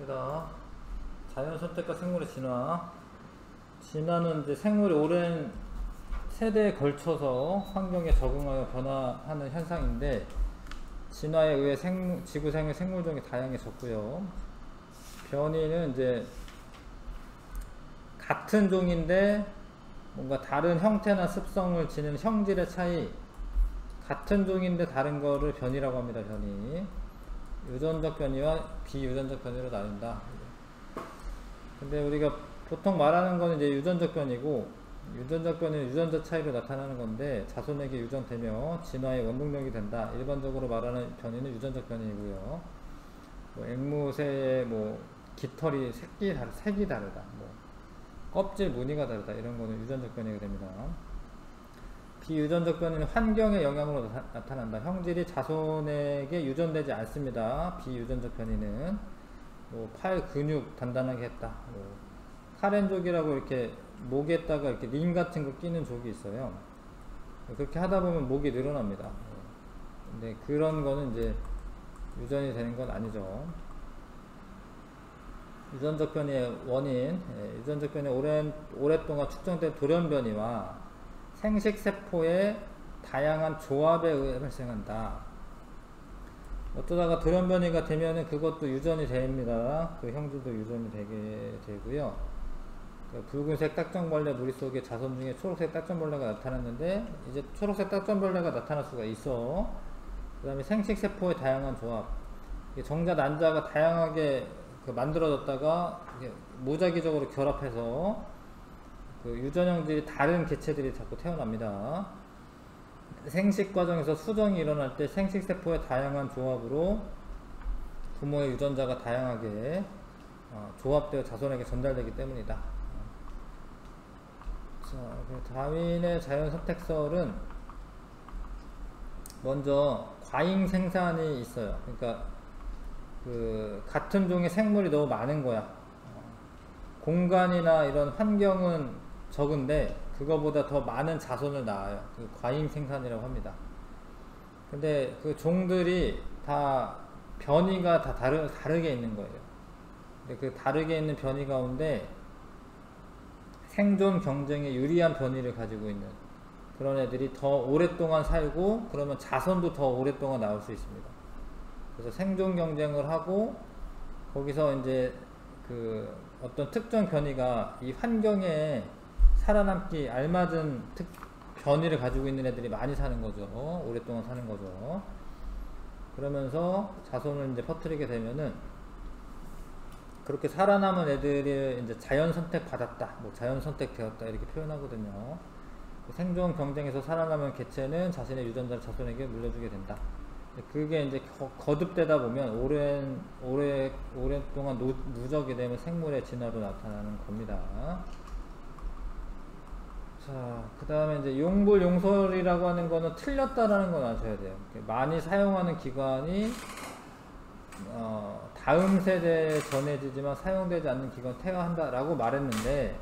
시작하겠습니다. 자연 선택과 생물의 진화. 진화는 이제 생물이 오랜 세대에 걸쳐서 환경에 적응하여 변화하는 현상인데, 진화에 의해 지구생의 생물종이 다양해졌고요. 변이는 이제 같은 종인데 뭔가 다른 형태나 습성을 지닌 형질의 차이, 같은 종인데 다른 거를 변이라고 합니다. 변이. 유전적 변이와 비유전적 변이로 나뉜다. 근데 우리가 보통 말하는 거는 이제 유전적 변이고, 유전적 변이는 유전자 차이로 나타나는 건데 자손에게 유전되며 진화의 원동력이 된다. 일반적으로 말하는 변이는 유전적 변이고요. 뭐 앵무새의 뭐 깃털이 색이 다르다, 뭐 껍질 무늬가 다르다, 이런 거는 유전적 변이가 됩니다. 비유전적 변이는 환경의 영향으로 나타난다. 형질이 자손에게 유전되지 않습니다. 비유전적 변이는 뭐 팔 근육 단단하게 했다, 뭐 카렌족이라고 이렇게 목에다가 이렇게 링 같은 거 끼는 족이 있어요. 그렇게 하다 보면 목이 늘어납니다. 근데 그런 거는 이제 유전이 되는 건 아니죠. 유전적 변이의 원인, 유전적 변이 오랫동안 축적된 돌연 변이와 생식세포의 다양한 조합에 의해 발생한다. 어쩌다가 돌연 변이가 되면은 그것도 유전이 됩니다. 그 형질도 유전이 되게 되고요. 그 붉은색 딱정벌레 무리 속에 자손 중에 초록색 딱정벌레가 나타났는데, 이제 초록색 딱정벌레가 나타날 수가 있어. 그 다음에 생식세포의 다양한 조합, 정자 난자가 다양하게 만들어졌다가 무작위적으로 결합해서 그 유전형질이 다른 개체들이 자꾸 태어납니다. 생식 과정에서 수정이 일어날 때 생식세포의 다양한 조합으로 부모의 유전자가 다양하게 조합되어 자손에게 전달되기 때문이다. 자, 다윈의 자연선택설은 먼저 과잉 생산이 있어요. 그러니까 같은 종의 생물이 너무 많은 거야. 공간이나 이런 환경은 적은데 그거보다 더 많은 자손을 낳아요. 그 과잉 생산이라고 합니다. 근데 그 종들이 다 변이가 다 다르게 있는 거예요. 근데 그 다르게 있는 변이 가운데 생존 경쟁에 유리한 변이를 가지고 있는 그런 애들이 더 오랫동안 살고, 그러면 자손도 더 오랫동안 나올 수 있습니다. 그래서 생존 경쟁을 하고, 거기서 이제 어떤 특정 변이가 이 환경에 살아남기 알맞은 변이를 가지고 있는 애들이 많이 사는 거죠. 오랫동안 사는 거죠. 그러면서 자손을 이제 퍼뜨리게 되면은, 그렇게 살아남은 애들이 이제 자연 선택 받았다, 뭐 자연 선택 되었다, 이렇게 표현하거든요. 생존 경쟁에서 살아남은 개체는 자신의 유전자를 자손에게 물려주게 된다. 그게 이제 거듭되다 보면 오랫동안 누적이 되면 생물의 진화로 나타나는 겁니다. 자, 그 다음에 이제 용불용설이라고 하는 거는 틀렸다라는 건 아셔야 돼요. 많이 사용하는 기관이 다음 세대에 전해지지만 사용되지 않는 기관을 퇴화한다라고 말했는데,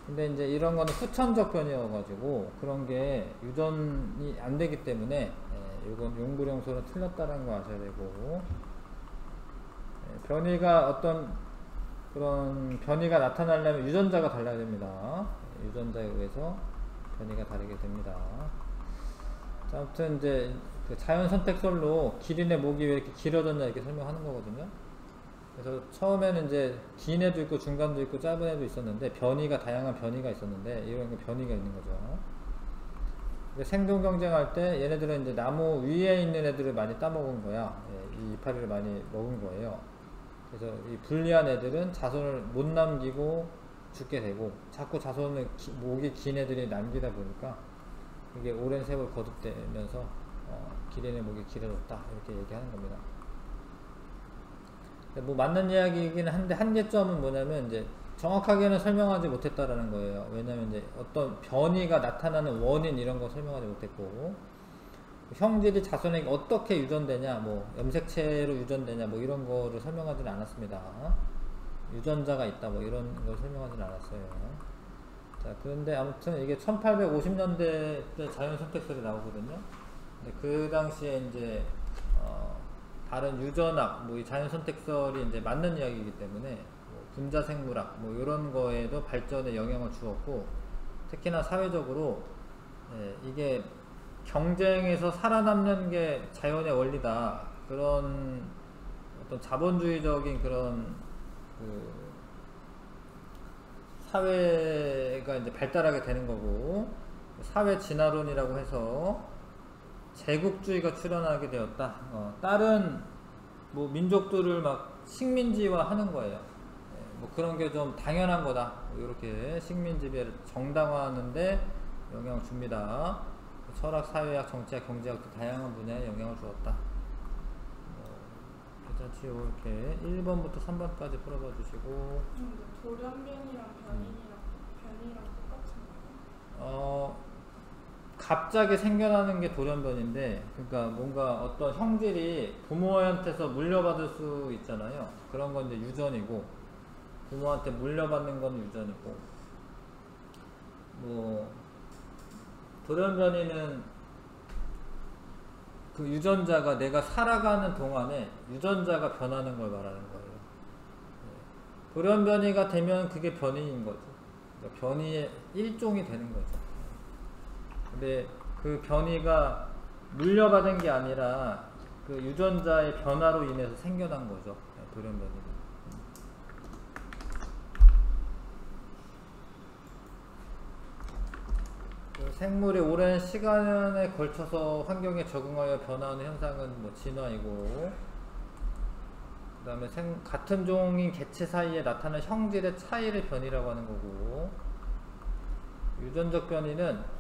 근데 이제 이런 거는 후천적 변이여가지고 그런 게 유전이 안 되기 때문에 이건 용불용설은 틀렸다는 거 아셔야 되고, 변이가 어떤 그런 변이가 나타나려면 유전자가 달라야 됩니다. 유전자에 의해서 변이가 다르게 됩니다. 자, 아무튼 이제 그 자연 선택설로 기린의 목이 왜 이렇게 길어졌냐 이렇게 설명하는 거거든요. 그래서 처음에는 이제 긴 애도 있고 중간도 있고 짧은 애도 있었는데, 다양한 변이가 있었는데, 이런 게 변이가 있는 거죠. 생존 경쟁할 때 얘네들은 이제 나무 위에 있는 애들을 많이 따먹은 거야. 이 이파리를 많이 먹은 거예요. 그래서 이 불리한 애들은 자손을 못 남기고 죽게 되고, 자꾸 자손을 목이 긴 애들이 남기다 보니까 이게 오랜 세월 거듭되면서 기린의 목이 길어졌다, 이렇게 얘기하는 겁니다. 뭐 맞는 이야기이긴 한데, 한계점은 뭐냐면 이제 정확하게는 설명하지 못했다라는 거예요. 왜냐면 이제 어떤 변이가 나타나는 원인 이런 거 설명하지 못했고, 형질이 자손에게 어떻게 유전되냐, 뭐 염색체로 유전되냐, 뭐 이런 거를 설명하지는 않았습니다. 유전자가 있다, 뭐 이런 걸 설명하지는 않았어요. 자, 그런데 아무튼 이게 1850년대 때 자연선택설이 나오거든요. 근데 그 당시에 이제 다른 유전학, 뭐 이 자연선택설이 이제 맞는 이야기이기 때문에 뭐 분자생물학 뭐 이런 거에도 발전에 영향을 주었고, 특히나 사회적으로 이게 경쟁에서 살아남는 게 자연의 원리다, 그런 어떤 자본주의적인 그런 그 사회가 이제 발달하게 되는 거고, 사회 진화론이라고 해서 제국주의가 출현하게 되었다. 다른 뭐 민족들을 막 식민지화 하는 거예요. 뭐 그런 게 좀 당연한 거다, 이렇게 식민지배를 정당화하는데 영향을 줍니다. 철학, 사회학, 정치학, 경제학 등 다양한 분야에 영향을 주었다. 괜찮지요? 이렇게 1번부터 3번까지 풀어봐 주시고. 돌연변이랑 변이랑 똑같은가요? 갑자기 생겨나는 게 돌연변인데, 그러니까 뭔가 어떤 형질이 부모한테서 물려받을 수 있잖아요. 그런 건 이제 유전이고, 부모한테 물려받는 건 유전이고, 뭐 돌연변이는 그 유전자가 내가 살아가는 동안에 유전자가 변하는 걸 말하는 거예요. 돌연변이가 되면 그게 변이인 거죠. 그러니까 변이의 일종이 되는 거죠. 근데 그 변이가 물려받은 게 아니라 그 유전자의 변화로 인해서 생겨난 거죠, 돌연변이가. 생물이 오랜 시간에 걸쳐서 환경에 적응하여 변화하는 현상은 뭐 진화이고, 그 다음에 같은 종인 개체 사이에 나타나는 형질의 차이를 변이라고 하는 거고, 유전적 변이는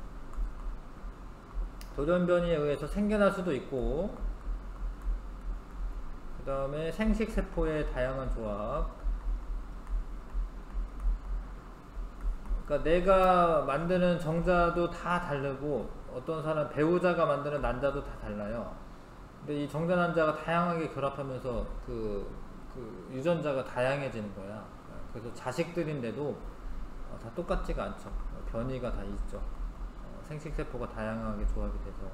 돌연변이에 의해서 생겨날 수도 있고, 그 다음에 생식세포의 다양한 조합, 그러니까 내가 만드는 정자도 다 다르고, 어떤 사람 배우자가 만드는 난자도 다 달라요. 근데 이 정자 난자가 다양하게 결합하면서 그 유전자가 다양해지는 거야. 그래서 자식들인데도 다 똑같지가 않죠. 변이가 다 있죠. 생식세포가 다양하게 조합이 돼서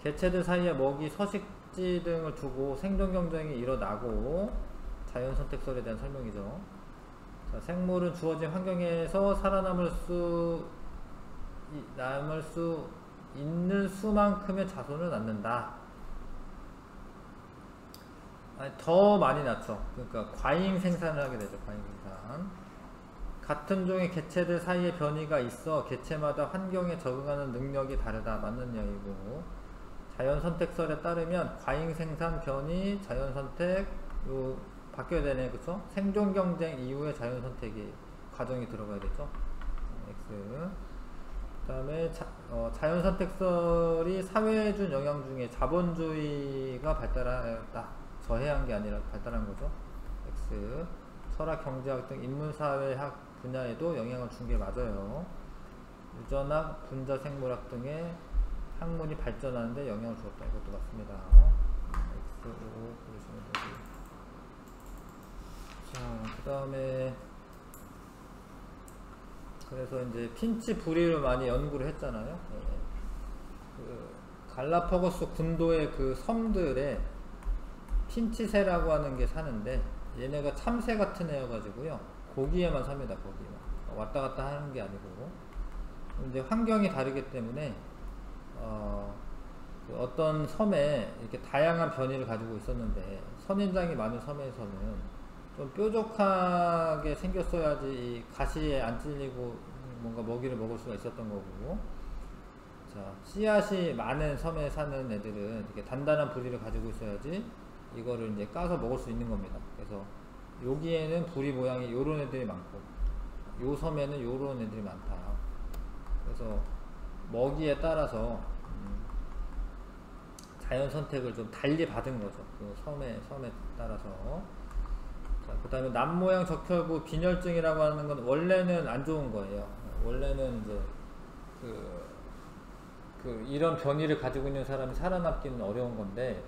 개체들 사이에 먹이, 서식지 등을 두고 생존 경쟁이 일어나고, 자연선택설에 대한 설명이죠. 자, 생물은 주어진 환경에서 살아남을 수 있는 수만큼의 자손을 낳는다. 아니, 더 많이 낳죠. 그러니까 과잉 생산을 하게 되죠. 과잉 생산. 같은 종의 개체들 사이에 변이가 있어 개체마다 환경에 적응하는 능력이 다르다. 맞는 이야기고, 자연선택설에 따르면 과잉 생산, 변이, 자연선택, 요 바뀌어야 되네, 그쵸? 생존 경쟁 이후에 자연선택이 과정이 들어가야 되죠. X. 그 다음에 자연선택설이 사회에 준 영향 중에 자본주의가 발달하였다. 저해한 게 아니라 발달한 거죠. X. 철학, 경제학 등 인문사회학 분야에도 영향을 준 게 맞아요. 유전학, 분자생물학 등의 학문이 발전하는데 영향을 주었다. 이것도 맞습니다. X, O 보시면 되고. 자, 그 다음에 그래서 이제 핀치 부리를 많이 연구를 했잖아요. 그 갈라파고스 군도의 그 섬들에 핀치새라고 하는 게 사는데, 얘네가 참새 같은 애여가지고요, 고기에만 삽니다. 거기만 왔다 갔다 하는 게 아니고, 이제 환경이 다르기 때문에 어떤 섬에 이렇게 다양한 변이를 가지고 있었는데, 선인장이 많은 섬에서는 좀 뾰족하게 생겼어야지 가시에 안 찔리고 뭔가 먹이를 먹을 수가 있었던 거고, 자, 씨앗이 많은 섬에 사는 애들은 이렇게 단단한 부리를 가지고 있어야지 이거를 이제 까서 먹을 수 있는 겁니다. 그래서 여기에는 부리 모양이 요런 애들이 많고, 요 섬에는 요런 애들이 많다. 그래서 먹이에 따라서 자연 선택을 좀 달리 받은 거죠. 그 섬에 따라서. 그 다음에 남모양 적혈구 빈혈증이라고 하는 건 원래는 안 좋은 거예요. 원래는 이제 이런 변이를 가지고 있는 사람이 살아남기는 어려운 건데,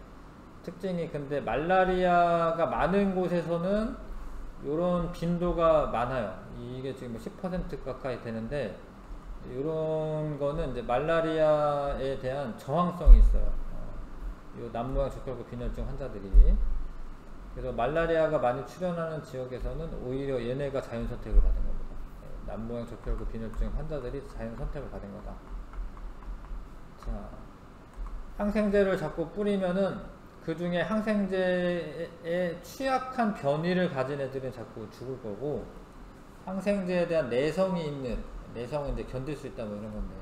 특징이 근데 말라리아가 많은 곳에서는 이런 빈도가 많아요. 이게 지금 10% 가까이 되는데, 이런 거는 이제 말라리아에 대한 저항성이 있어요. 요 남모양 적혈구 빈혈증 환자들이. 그래서 말라리아가 많이 출현하는 지역에서는 오히려 얘네가 자연 선택을 받은 겁니다. 남모양 적혈구 빈혈증 환자들이 자연 선택을 받은 거다. 자, 항생제를 자꾸 뿌리면은 그 중에 항생제에 취약한 변이를 가진 애들은 자꾸 죽을 거고, 항생제에 대한 내성이 있는, 내성은 이제 견딜 수 있다 뭐 이런 건데,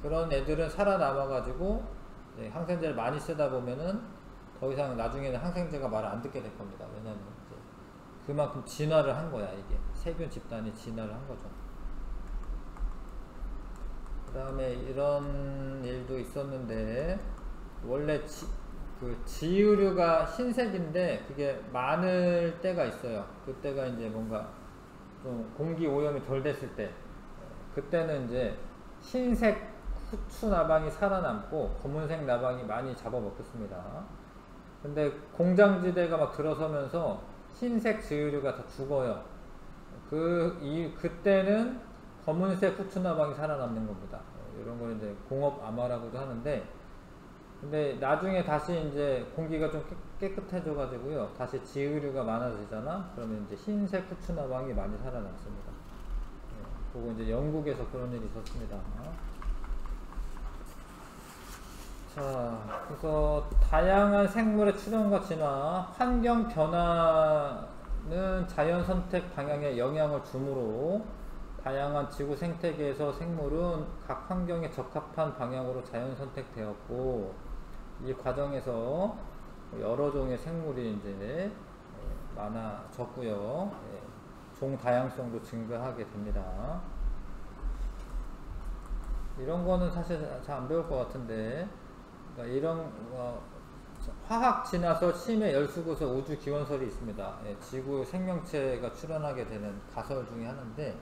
그런 애들은 살아남아가지고 항생제를 많이 쓰다 보면은 더 이상 나중에는 항생제가 말을 안 듣게 될 겁니다. 왜냐면 이제 그만큼 진화를 한 거야, 이게. 세균 집단이 진화를 한 거죠. 그 다음에 이런 일도 있었는데, 원래 지유류가 흰색인데 그게 많을 때가 있어요. 그때가 이제 뭔가 좀 공기 오염이 덜 됐을 때, 그때는 이제 흰색 후추 나방이 살아남고 검은색 나방이 많이 잡아먹혔습니다. 근데 공장지대가 막 들어서면서 흰색 지유류가 다 죽어요. 그때는 검은색 후추 나방이 살아남는 겁니다. 이런 걸 이제 공업 암화라고도 하는데, 근데 나중에 다시 이제 공기가 좀 깨끗해져 가지고요, 다시 지유류가 많아지잖아. 그러면 이제 흰색 후추 나방이 많이 살아남습니다. 그리고 이제 영국에서 그런 일이 있었습니다. 자, 그래서 다양한 생물의 출현과 진화, 환경 변화는 자연 선택 방향에 영향을 주므로 다양한 지구 생태계에서 생물은 각 환경에 적합한 방향으로 자연 선택되었고, 이 과정에서 여러 종의 생물이 이제 많아졌고요. 종 다양성도 증가하게 됩니다. 이런 거는 사실 잘 안 배울 것 같은데, 그러니까 이런 화학 지나서 심해 열수구서 우주 기원설이 있습니다. 지구 생명체가 출현하게 되는 가설 중에 하나인데,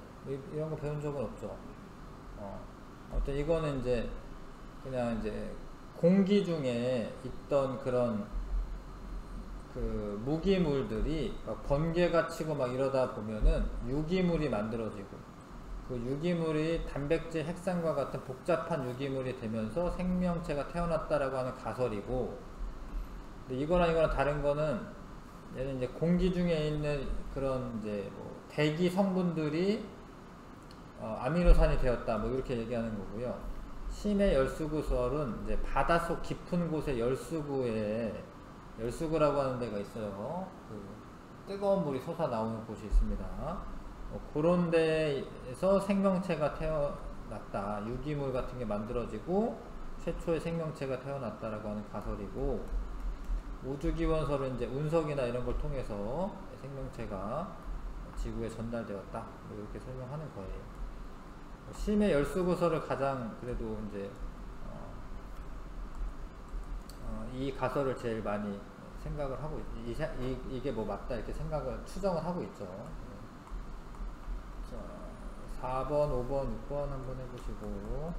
이런 거 배운 적은 없죠. 아무튼 이거는 이제 그냥 이제 공기 중에 있던 그런 그 무기물들이 막 번개가 치고 막 이러다 보면은 유기물이 만들어지고, 그 유기물이 단백질 핵산과 같은 복잡한 유기물이 되면서 생명체가 태어났다라고 하는 가설이고, 근데 이거랑 다른 거는, 얘는 이제 공기 중에 있는 그런 이제 뭐 대기 성분들이 아미노산이 되었다 뭐 이렇게 얘기하는 거고요. 심해 열수구설은 이제 바닷속 깊은 곳에 열수구라고 하는 데가 있어요. 그 뜨거운 물이 솟아 나오는 곳이 있습니다. 그런 데에서 생명체가 태어났다, 유기물 같은 게 만들어지고 최초의 생명체가 태어났다라고 하는 가설이고, 우주기원설은 이제 운석이나 이런 걸 통해서 생명체가 지구에 전달되었다 이렇게 설명하는 거예요. 심해 열수구설을 가장 그래도 이제 이 가설을 제일 많이 생각을 하고 이게 뭐 맞다 이렇게 생각을 추정을 하고 있죠. 자, 4번, 5번, 6번 한번 해보시고,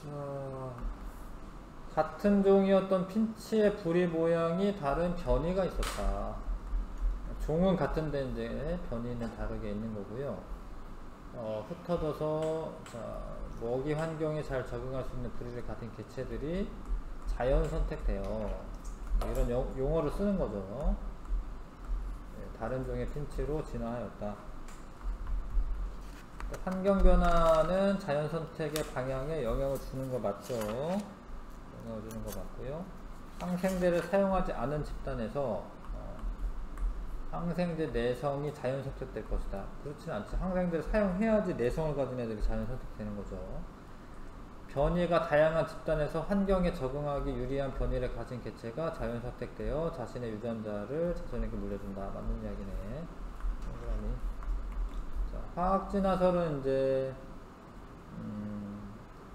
자, 같은 종이었던 핀치의 부리 모양이 다른 변이가 있었다. 종은 같은데 이제 변이는 다르게 있는 거고요. 흩어져서 먹이 환경에 잘 적응할 수 있는 부리를 가진 개체들이 자연 선택되어, 이런 용어를 쓰는 거죠. 다른 종의 핀치로 진화하였다. 환경 변화는 자연 선택의 방향에 영향을 주는 거 맞죠? 영향을 주는 거 맞고요. 항생제를 사용하지 않은 집단에서 항생제 내성이 자연 선택될 것이다. 그렇지는 않죠. 항생제를 사용해야지 내성을 가진 애들이 자연 선택되는 거죠. 변이가 다양한 집단에서 환경에 적응하기 유리한 변이를 가진 개체가 자연 선택되어 자신의 유전자를 자손에게 물려준다. 맞는 이야기네. 자, 화학 진화설은 이제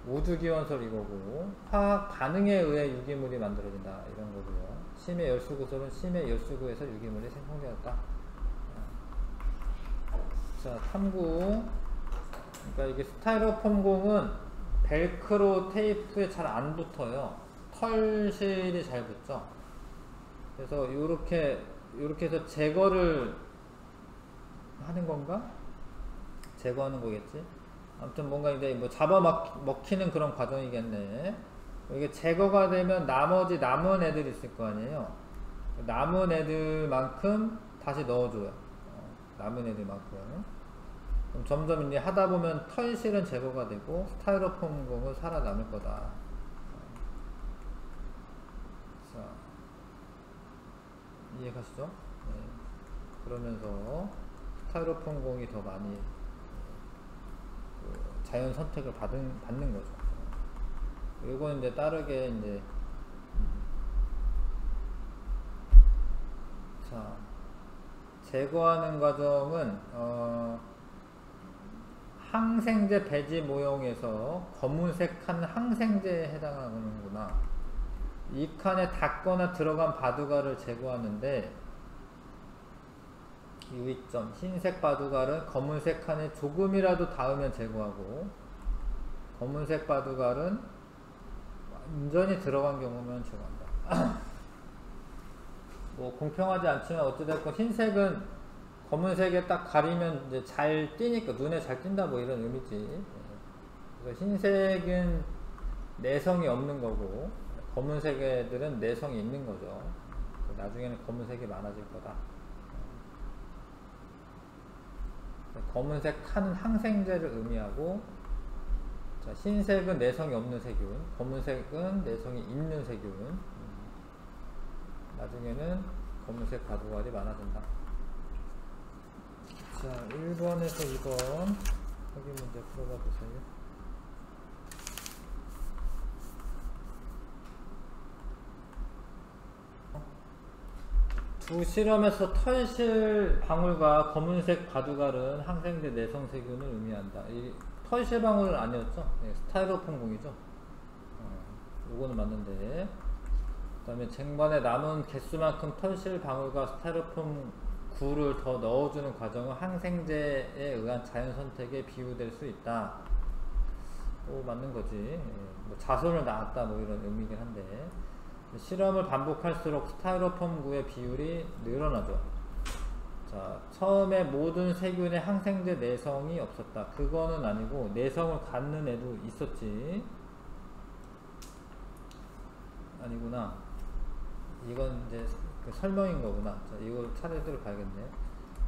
우주기원설 이거고, 화학 반응에 의해 유기물이 만들어진다 이런 거고요. 심해 열수구설은 심해 열수구에서 유기물이 생성되었다. 자, 탐구. 그러니까 이게 스타이로폼 공은 벨크로 테이프에 잘 안 붙어요. 털실이 잘 붙죠. 그래서 이렇게 해서 제거를 하는 건가? 제거하는 거겠지. 아무튼 뭔가 이제 뭐 잡아먹히는 그런 과정이겠네. 이게 제거가 되면 나머지 남은 애들이 있을 거 아니에요. 남은 애들만큼 다시 넣어줘요. 남은 애들만큼. 그럼 점점 이제 하다 보면 털실은 제거가 되고 스타이로폼 공은 살아남을 거다. 자, 이해가시죠? 네. 그러면서 스타이로폼 공이 더 많이 자연 선택을 받는 거죠. 요건 이제 따르게 이제 자, 제거하는 과정은 항생제 배지 모형에서 검은색 칸은 항생제에 해당하는구나. 이 칸에 닿거나 들어간 바둑알을 제거하는데 유의점, 흰색 바둑알은 검은색 칸에 조금이라도 닿으면 제거하고 검은색 바둑알은 완전히 들어간 경우면 제거한다. 뭐 공평하지 않지만 어찌됐건 흰색은 검은색에 딱 가리면 이제 잘 띄니까 눈에 잘 띈다 뭐 이런 의미지. 그래서 흰색은 내성이 없는 거고 검은색 애들은 내성이 있는 거죠. 나중에는 검은색이 많아질 거다. 검은색 칸은 항생제를 의미하고, 자, 흰색은 내성이 없는 세균, 검은색은 내성이 있는 세균. 나중에는 검은색 바둑알이 많아진다. 자, 1번에서 2번 확인 문제 풀어봐 보세요. 두 실험에서 털실 방울과 검은색 바둑알은 항생제 내성세균을 의미한다. 이 털실 방울은 아니었죠? 네, 스타이로폼 공이죠. 요거는 맞는데, 그 다음에 쟁반에 남은 개수만큼 털실 방울과 스타이로폼 구를 더 넣어주는 과정은 항생제에 의한 자연선택에 비유될 수 있다. 오, 맞는 거지. 뭐 자손을 낳았다 뭐 이런 의미긴 한데, 실험을 반복할수록 스타이로폼 구의 비율이 늘어나죠. 자, 처음에 모든 세균에 항생제 내성이 없었다. 그거는 아니고 내성을 갖는 애도 있었지. 아니구나. 이건 이제 그 설명인 거구나. 자, 이거 차례대로 봐야겠네.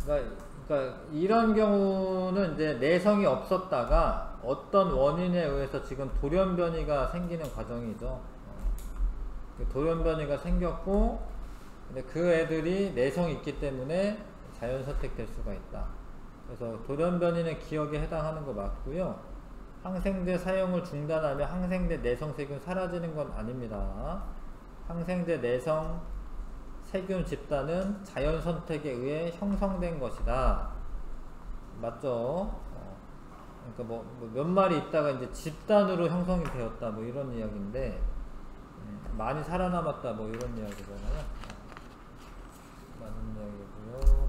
그러니까 이런 경우는 이제 내성이 없었다가 어떤 원인에 의해서 지금 돌연변이가 생기는 과정이죠. 돌연변이가 생겼고, 근데 그 애들이 내성이 있기 때문에 자연 선택될 수가 있다. 그래서 돌연변이는 기억에 해당하는 거 맞고요. 항생제 사용을 중단하면 항생제 내성 세균 사라지는 건 아닙니다. 항생제 내성 세균 집단은 자연 선택에 의해 형성된 것이다. 맞죠? 그러니까 뭐 몇 마리 있다가 이제 집단으로 형성이 되었다. 뭐 이런 이야기인데, 많이 살아남았다 뭐 이런 이야기잖아요. 맞는 이야기고요.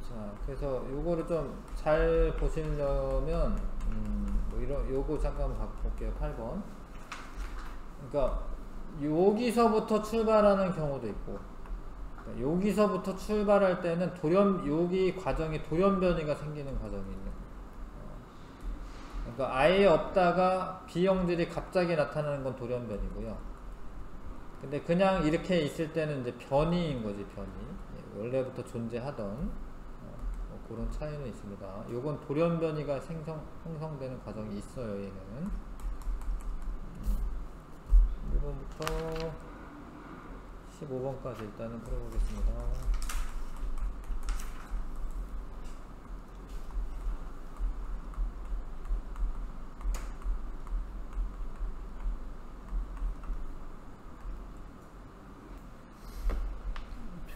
자, 그래서 요거를 좀 잘 보시려면 뭐 이런 요거 잠깐 볼게요. 8번. 그러니까 여기서부터 출발하는 경우도 있고, 그러니까 여기서부터 출발할 때는 여기 과정이 돌연변이가 생기는 과정이 있는 거예요. 그러니까 아예 없다가 B형질이 갑자기 나타나는 건 돌연변이고요. 근데 그냥 이렇게 있을 때는 이제 변이인 거지, 변이. 원래부터 존재하던 그런 차이는 있습니다. 요건 돌연변이가 형성되는 과정이 있어요, 얘는. 1번부터 15번까지 일단은 풀어보겠습니다.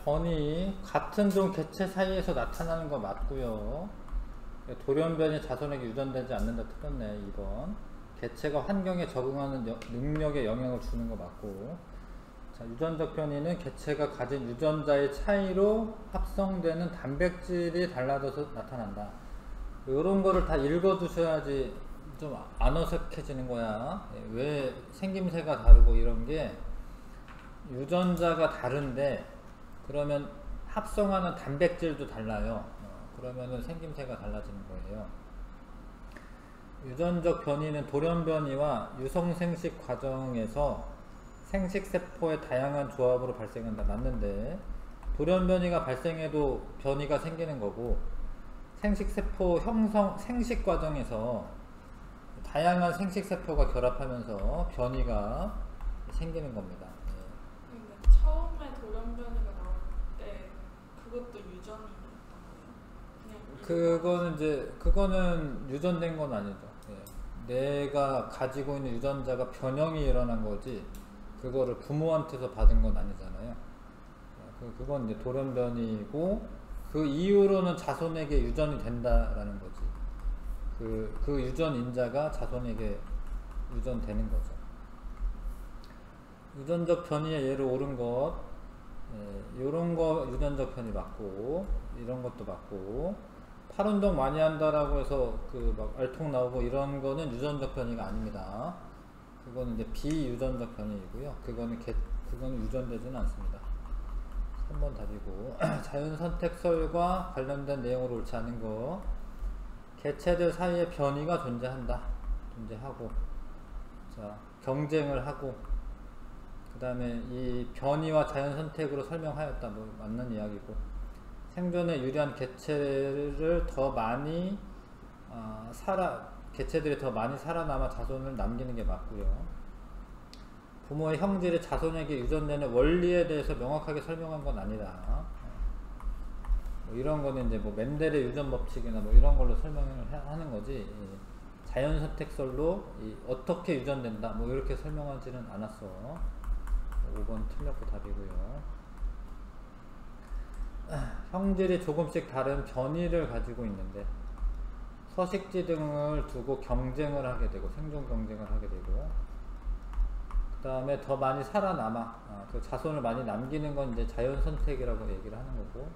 변이 같은 종 개체 사이에서 나타나는 거 맞고요. 돌연변이 자손에게 유전되지 않는다 틀렸네. 2번. 개체가 환경에 적응하는 능력에 영향을 주는 거 맞고. 자, 유전적 변이는 개체가 가진 유전자의 차이로 합성되는 단백질이 달라져서 나타난다. 이런 거를 다 읽어두셔야지 좀 안 어색해지는 거야. 왜 생김새가 다르고 이런 게 유전자가 다른데 그러면 합성하는 단백질도 달라요. 그러면은 생김새가 달라지는 거예요. 유전적 변이는 돌연변이와 유성생식 과정에서 생식세포의 다양한 조합으로 발생한다. 맞는데 돌연변이가 발생해도 변이가 생기는 거고 생식세포 형성, 생식 과정에서 다양한 생식세포가 결합하면서 변이가 생기는 겁니다. 근데 처음에 돌연변이가 나올 때 그것도 유전이었던 거예요? 그거는 유전된 건 아니죠. 내가 가지고 있는 유전자가 변형이 일어난 거지 그거를 부모한테서 받은 건 아니잖아요. 그건 이제 돌연변이고 그 이후로는 자손에게 유전이 된다라는 거지. 그 유전 인자가 자손에게 유전되는 거죠. 유전적 변이의 예로 옳은 것, 요런 거 유전적 변이 맞고, 이런 것도 맞고, 팔 운동 많이 한다라고 해서 그 막 알통 나오고 이런 거는 유전적 변이가 아닙니다. 그거는 이제 비유전적 변이이고요. 그거는 유전되지는 않습니다. 3번 답이고 자연선택설과 관련된 내용으로 옳지 않은 거 개체들 사이에 변이가 존재하고 자 경쟁을 하고 그 다음에 이 변이와 자연선택으로 설명하였다. 뭐 맞는 이야기고 생존에 유리한 개체를 더 많이 개체들이 더 많이 살아남아 자손을 남기는 게 맞고요. 부모의 형질이 자손에게 유전되는 원리에 대해서 명확하게 설명한 건 아니다. 뭐 이런 거는 이제 뭐 멘델의 유전 법칙이나 뭐 이런 걸로 설명을 하는 거지. 자연 선택설로 어떻게 유전된다. 뭐 이렇게 설명하지는 않았어. 5번 틀렸고 답이고요. 형질이 조금씩 다른 변이를 가지고 있는데 서식지 등을 두고 경쟁을 하게 되고 생존 경쟁을 하게 되고 그 다음에 더 많이 살아남아 그 자손을 많이 남기는 건 이제 자연 선택이라고 얘기를 하는 거고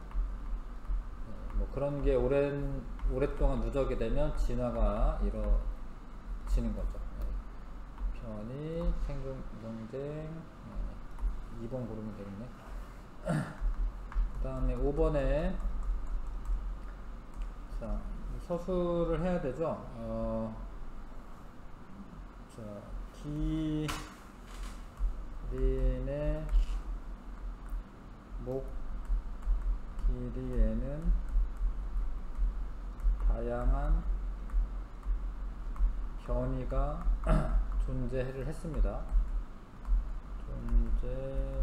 뭐 그런 게 오랫동안 누적이 되면 진화가 이루어지는 거죠. 변이, 생존 경쟁 2번 고르면 되겠네. 그 다음에 5번에 자 서술을 해야 되죠. 자 기린의 목 길이에는 다양한 변이가 존재를 했습니다. 존재하였다.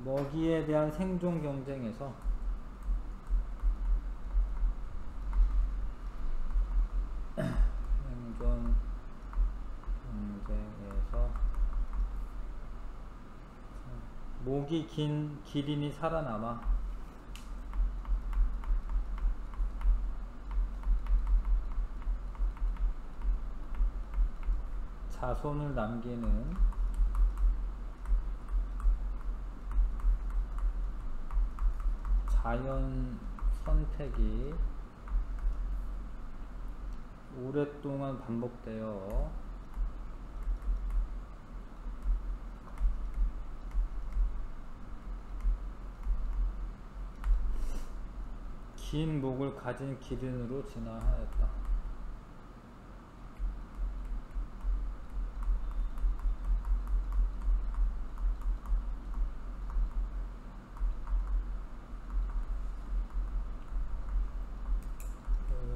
먹이에 대한 생존 경쟁에서 목이 긴 기린이 살아남아 자손을 남기는 자연 선택이 오랫동안 반복되어 긴 목을 가진 기린으로 진화하였다.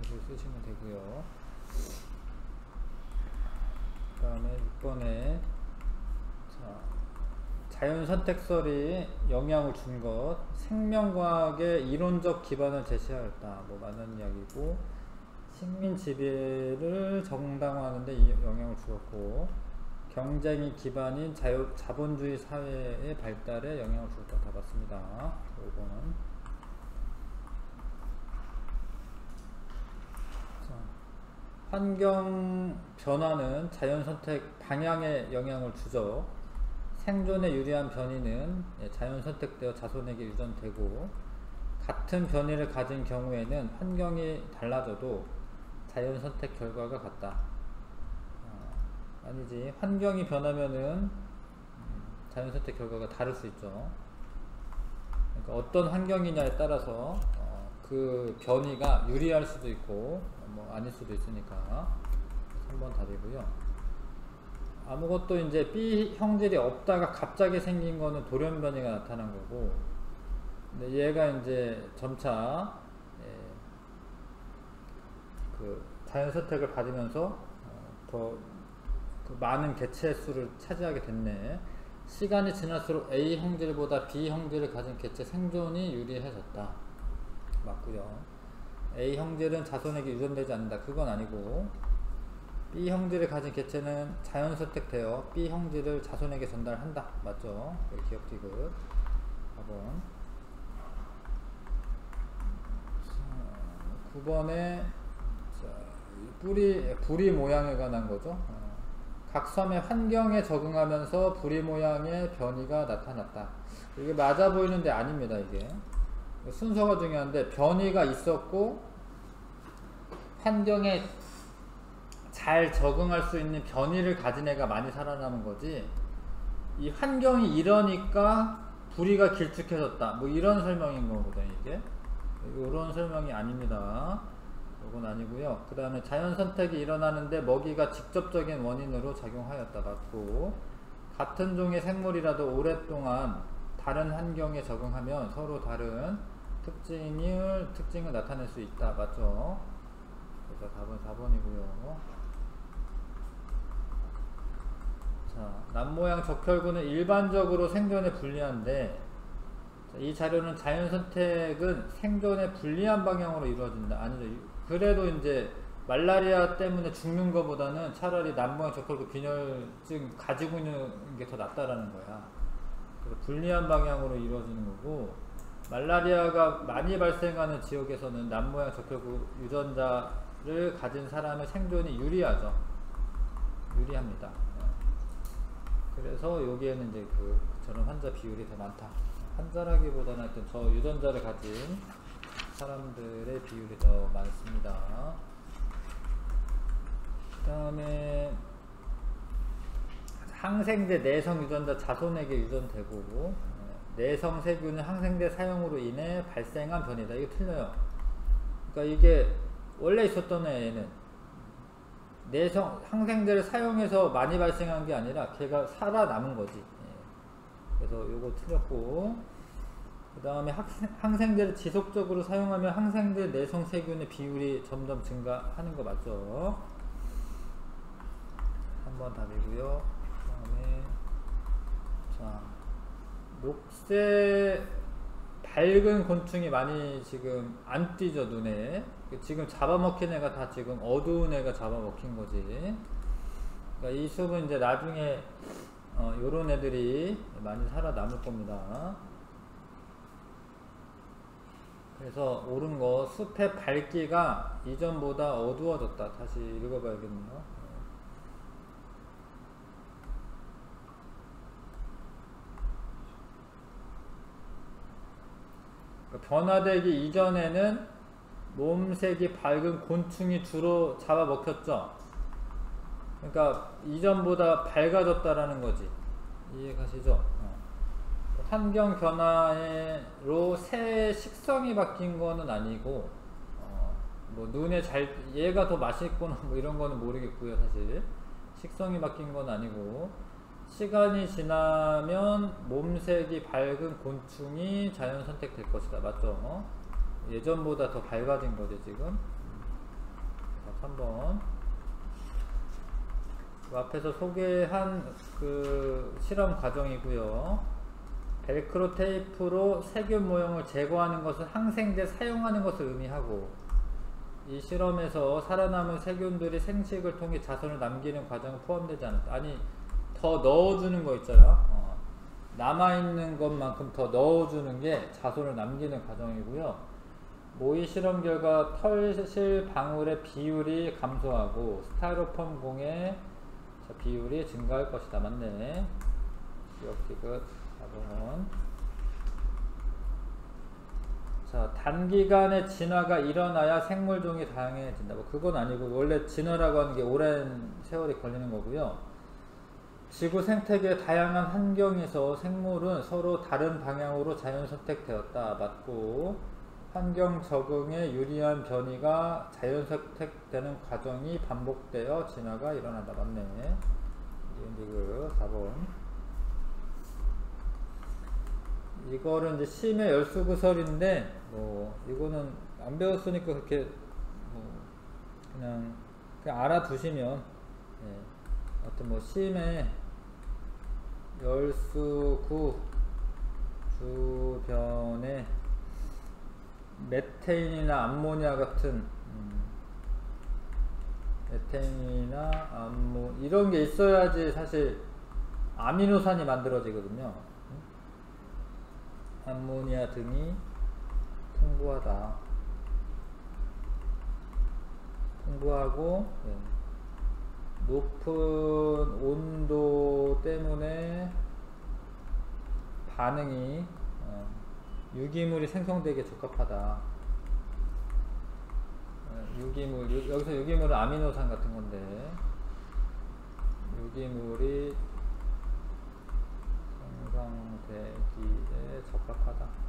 이렇게 쓰시면 되고요. 그 다음에 6번에 자연선택설이 영향을 준 것, 생명과학의 이론적 기반을 제시하였다. 뭐 맞는 이야기고, 식민지배를 정당화하는 데 영향을 주었고, 경쟁이 기반인 자본주의 사회의 발달에 영향을 주었다. 다 맞습니다. 5번은. 환경 변화는 자연선택 방향에 영향을 주죠. 생존에 유리한 변이는 자연 선택되어 자손에게 유전되고 같은 변이를 가진 경우에는 환경이 달라져도 자연 선택 결과가 같다. 아니지. 환경이 변하면은 자연 선택 결과가 다를 수 있죠. 그러니까 어떤 환경이냐에 따라서 그 변이가 유리할 수도 있고 뭐 아닐 수도 있으니까 3번 답이고요. 아무것도 이제 B 형질이 없다가 갑자기 생긴 거는 돌연 변이가 나타난 거고, 근데 얘가 이제 점차 그 자연 선택을 받으면서 더 그 많은 개체 수를 차지하게 됐네. 시간이 지날수록 A 형질보다 B 형질을 가진 개체 생존이 유리해졌다. 맞고요. A 형질은 자손에게 유전되지 않는다. 그건 아니고, B 형질을 가진 개체는 자연 선택되어 B 형질을 자손에게 전달한다. 맞죠? 기억 디귿 4번. 9번에 부리 모양에 관한 거죠. 각 섬의 환경에 적응하면서 부리 모양의 변이가 나타났다. 이게 맞아 보이는데 아닙니다. 이게 순서가 중요한데, 변이가 있었고 환경에 잘 적응할 수 있는 변이를 가진 애가 많이 살아남은 거지, 이 환경이 이러니까 부리가 길쭉해졌다 뭐 이런 설명인 거거든요. 이게 이런 설명이 아닙니다. 이건 아니고요. 그 다음에 자연 선택이 일어나는데 먹이가 직접적인 원인으로 작용하였다. 맞고, 같은 종의 생물이라도 오랫동안 다른 환경에 적응하면 서로 다른 특징을 나타낼 수 있다. 맞죠? 그래서 답은 4번이고요. 자, 남모양 적혈구는 일반적으로 생존에 불리한데, 이 자료는 자연 선택은 생존에 불리한 방향으로 이루어진다. 아니죠. 그래도 이제 말라리아 때문에 죽는 것보다는 차라리 남모양 적혈구 균열증 가지고 있는 게 더 낫다라는 거야. 그래서 불리한 방향으로 이루어지는 거고, 말라리아가 많이 발생하는 지역에서는 남모양 적혈구 유전자를 가진 사람의 생존이 유리하죠. 유리합니다. 그래서 여기에는 이제 저런 환자 비율이 더 많다. 환자라기보다는 하여튼 저 유전자를 가진 사람들의 비율이 더 많습니다. 그 다음에 항생제 내성 유전자 자손에게 유전되고, 내성 세균은 항생제 사용으로 인해 발생한 변이다. 이게 틀려요. 그러니까 이게 원래 있었던 애는 내성 항생제를 사용해서 많이 발생한 게 아니라 걔가 살아남은 거지. 그래서 요거 틀렸고, 그 다음에 항생제를 지속적으로 사용하면 항생제 내성 세균의 비율이 점점 증가하는 거 맞죠? 3번 답이고요. 그 다음에 자, 녹색 밝은 곤충이 많이 지금 안 띄죠, 눈에. 지금 잡아먹힌 애가 다 지금 어두운 애가 잡아먹힌 거지. 그러니까 이 숲은 이제 나중에 요런 애들이 많이 살아남을 겁니다. 그래서 옳은 거, 숲의 밝기가 이전보다 어두워졌다. 다시 읽어봐야겠네요. 그러니까 변화되기 이전에는 몸색이 밝은 곤충이 주로 잡아먹혔죠. 그러니까 이전보다 밝아졌다라는 거지. 이해가시죠? 환경 변화로 새 식성이 바뀐 거는 아니고, 뭐 눈에 얘가 더 맛있거나 뭐 이런 거는 모르겠고요. 사실 식성이 바뀐 건 아니고, 시간이 지나면 몸색이 밝은 곤충이 자연 선택될 것이다. 맞죠? 예전보다 더 밝아진 거죠 지금. 3번 앞에서 소개한 그 실험 과정이고요. 벨크로 테이프로 세균 모형을 제거하는 것은 항생제 사용하는 것을 의미하고, 이 실험에서 살아남은 세균들이 생식을 통해 자손을 남기는 과정은 포함되지 않았다. 아니, 더 넣어주는 거 있잖아. 남아있는 것만큼 더 넣어주는 게 자손을 남기는 과정이고요. 모의 실험 결과 털실 방울의 비율이 감소하고 스타이로폼 공의 비율이 증가할 것이다. 맞네. 기억 디귿 4번. 자, 단기간에 진화가 일어나야 생물종이 다양해진다. 뭐 그건 아니고, 원래 진화라고 하는 게 오랜 세월이 걸리는 거고요. 지구 생태계의 다양한 환경에서 생물은 서로 다른 방향으로 자연 선택되었다. 맞고, 환경 적응에 유리한 변이가 자연 선택되는 과정이 반복되어 진화가 일어난다. 맞네. 이거 4번. 이거는 이제 심의 열수구설인데 뭐 이거는 안 배웠으니까 그렇게 뭐 그냥 알아두시면 하여튼 뭐 심의 열수구 주변에 메테인이나 암모니아 같은 메테인이나 이런 게 있어야지 사실 아미노산이 만들어지거든요. 암모니아 등이 풍부하고 높은 온도 때문에 반응이 유기물이 생성되기에 적합하다. 유기물, 여기서 유기물은 아미노산 같은 건데 유기물이 생성되기에 적합하다.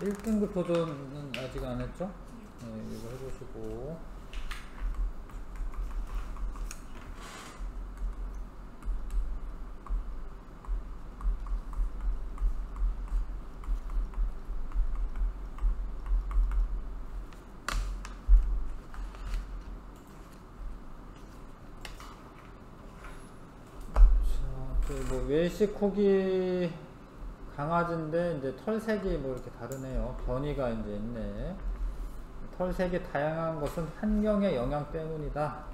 1등급 도전은 아직 안 했죠? 네, 이거 해보시고. 뭐 외식 호기 강아지인데 이제 털색이 뭐 이렇게 다르네요. 변이가 이제 있네. 털색이 다양한 것은 환경의 영향 때문이다.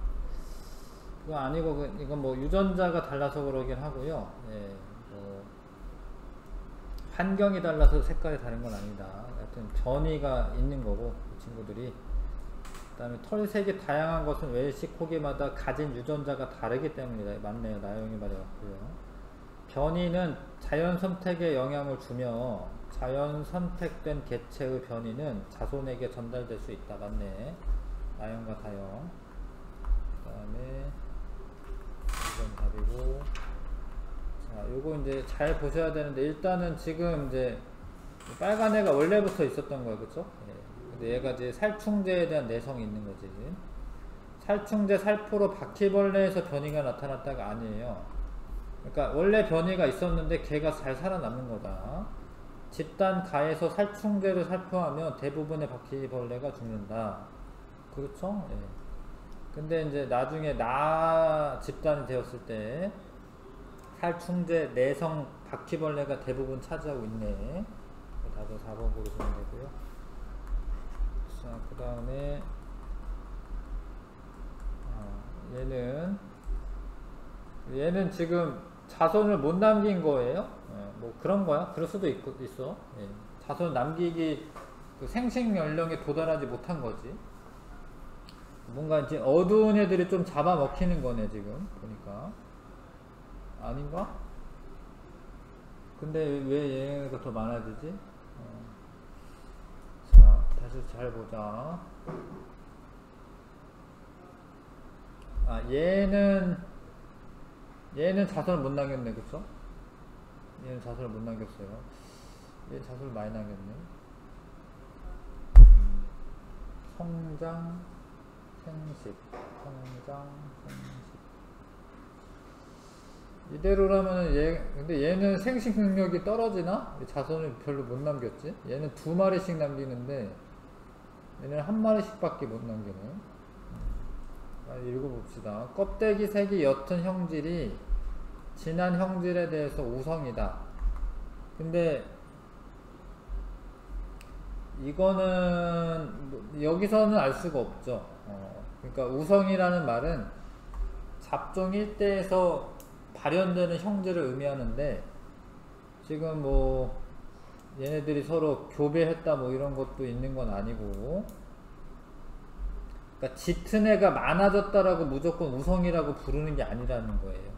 그거 아니고 이건 뭐 유전자가 달라서 그러긴 하고요. 예, 뭐 환경이 달라서 색깔이 다른 건 아니다. 하여튼 변이가 있는 거고 그 친구들이. 그 다음에 털색이 다양한 것은 외식 호기마다 가진 유전자가 다르기 때문이다. 맞네요. 나영이 말해갖고요. 변이는 자연 선택에 영향을 주며 자연 선택된 개체의 변이는 자손에게 전달될 수 있다. 맞네. 나영과 다영. 그 다음에 이건 답이고. 자, 요거 이제 잘 보셔야 되는데 일단은 지금 이제 빨간 애가 원래부터 있었던 거예요. 그쵸? 예. 근데 얘가 이제 살충제에 대한 내성이 있는 거지. 살충제 살포로 바퀴벌레에서 변이가 나타났다가 아니에요. 그러니까 원래 변이가 있었는데 걔가 잘 살아남는 거다. 집단 가에서 살충제를 살포하면 대부분의 바퀴벌레가 죽는다. 그렇죠? 예. 근데 이제 나중에 나 집단이 되었을 때 살충제 내성 바퀴벌레가 대부분 차지하고 있네. 다들 4번 고르시면 되고요. 자, 그 다음에 얘는 지금 자손을 못 남긴 거예요. 뭐 그런 거야. 그럴 수도 있어. 예. 자손 남기기 그 생식 연령에 도달하지 못한 거지. 뭔가 이제 어두운 애들이 좀 잡아먹히는 거네 지금 보니까. 아닌가? 근데 왜 얘가 더 많아지지? 자, 다시 잘 보자. 얘는 자손을 못 남겼네. 그쵸? 얘는 자손을 못 남겼어요. 얘 자손을 많이 남겼네. 성장, 생식. 이대로라면은 근데 얘는 생식 능력이 떨어지나? 자손을 별로 못 남겼지? 얘는 2마리씩 남기는데, 얘는 1마리씩 밖에 못 남기네. 읽어봅시다. 껍데기 색이 옅은 형질이 진한 형질에 대해서 우성이다. 근데 이거는 여기서는 알 수가 없죠. 그러니까 우성이라는 말은 잡종 일대에서 발현되는 형질을 의미하는데 지금 뭐 얘네들이 서로 교배했다 뭐 이런 것도 있는 건 아니고, 그러니까 짙은 애가 많아졌다라고 무조건 우성이라고 부르는 게 아니라는 거예요.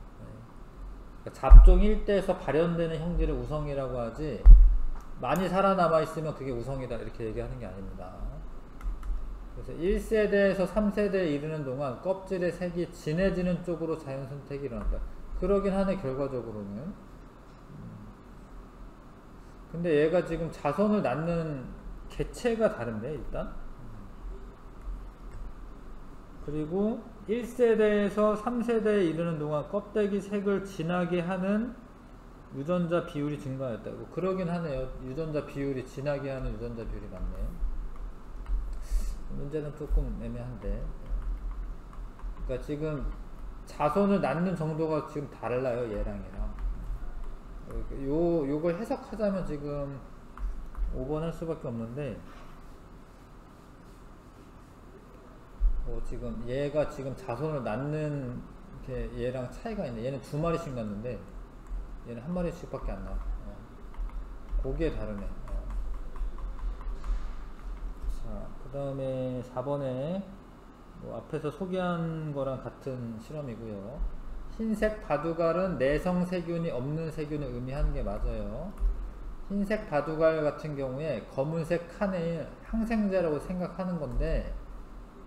그러니까 잡종 일대에서 발현되는 형질을 우성이라고 하지, 많이 살아남아 있으면 그게 우성이다 이렇게 얘기하는 게 아닙니다. 그래서 1세대에서 3세대에 이르는 동안 껍질의 색이 진해지는 쪽으로 자연선택이 일어난다. 그러긴 하네 결과적으로는. 근데 얘가 지금 자손을 낳는 개체가 다른데 일단. 그리고 1세대에서 3세대에 이르는 동안 껍데기 색을 진하게 하는 유전자 비율이 증가했다고. 그러긴 하네요. 유전자 비율이 진하게 하는 유전자 비율이 많네. 문제는 조금 애매한데. 그러니까 지금 자손을 낳는 정도가 지금 달라요, 얘랑이랑. 요걸 해석하자면 지금 5번 할 수밖에 없는데, 지금 얘가 지금 자손을 낳는 게 얘랑 차이가 있네. 얘는 2마리씩 낳는데 얘는 1마리씩 밖에 안 나와. 거기에 다르네. 자, 그 다음에 4번에 뭐 앞에서 소개한 거랑 같은 실험이고요. 흰색 바둑알은 내성 세균이 없는 세균을 의미하는 게 맞아요. 흰색 바둑알 같은 경우에 검은색 칸에 항생제라고 생각하는 건데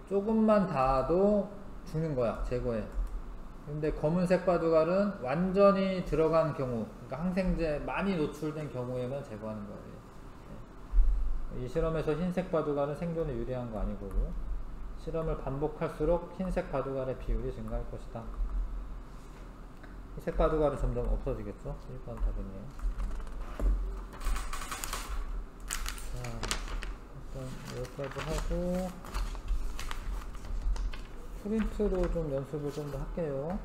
조금만 닿아도 죽는 거야, 제거해. 근데 검은색 바둑알은 완전히 들어간 경우, 그러니까 항생제 많이 노출된 경우에만 제거하는 거예요. 이 실험에서 흰색 바둑알은 생존에 유리한 거 아니고, 실험을 반복할수록 흰색 바둑알의 비율이 증가할 것이다. 흰색 바둑알은 점점 없어지겠죠? 1번 답이네요. 자, 일단 여기까지 하고 프린트로 좀 연습을 좀 더 할게요.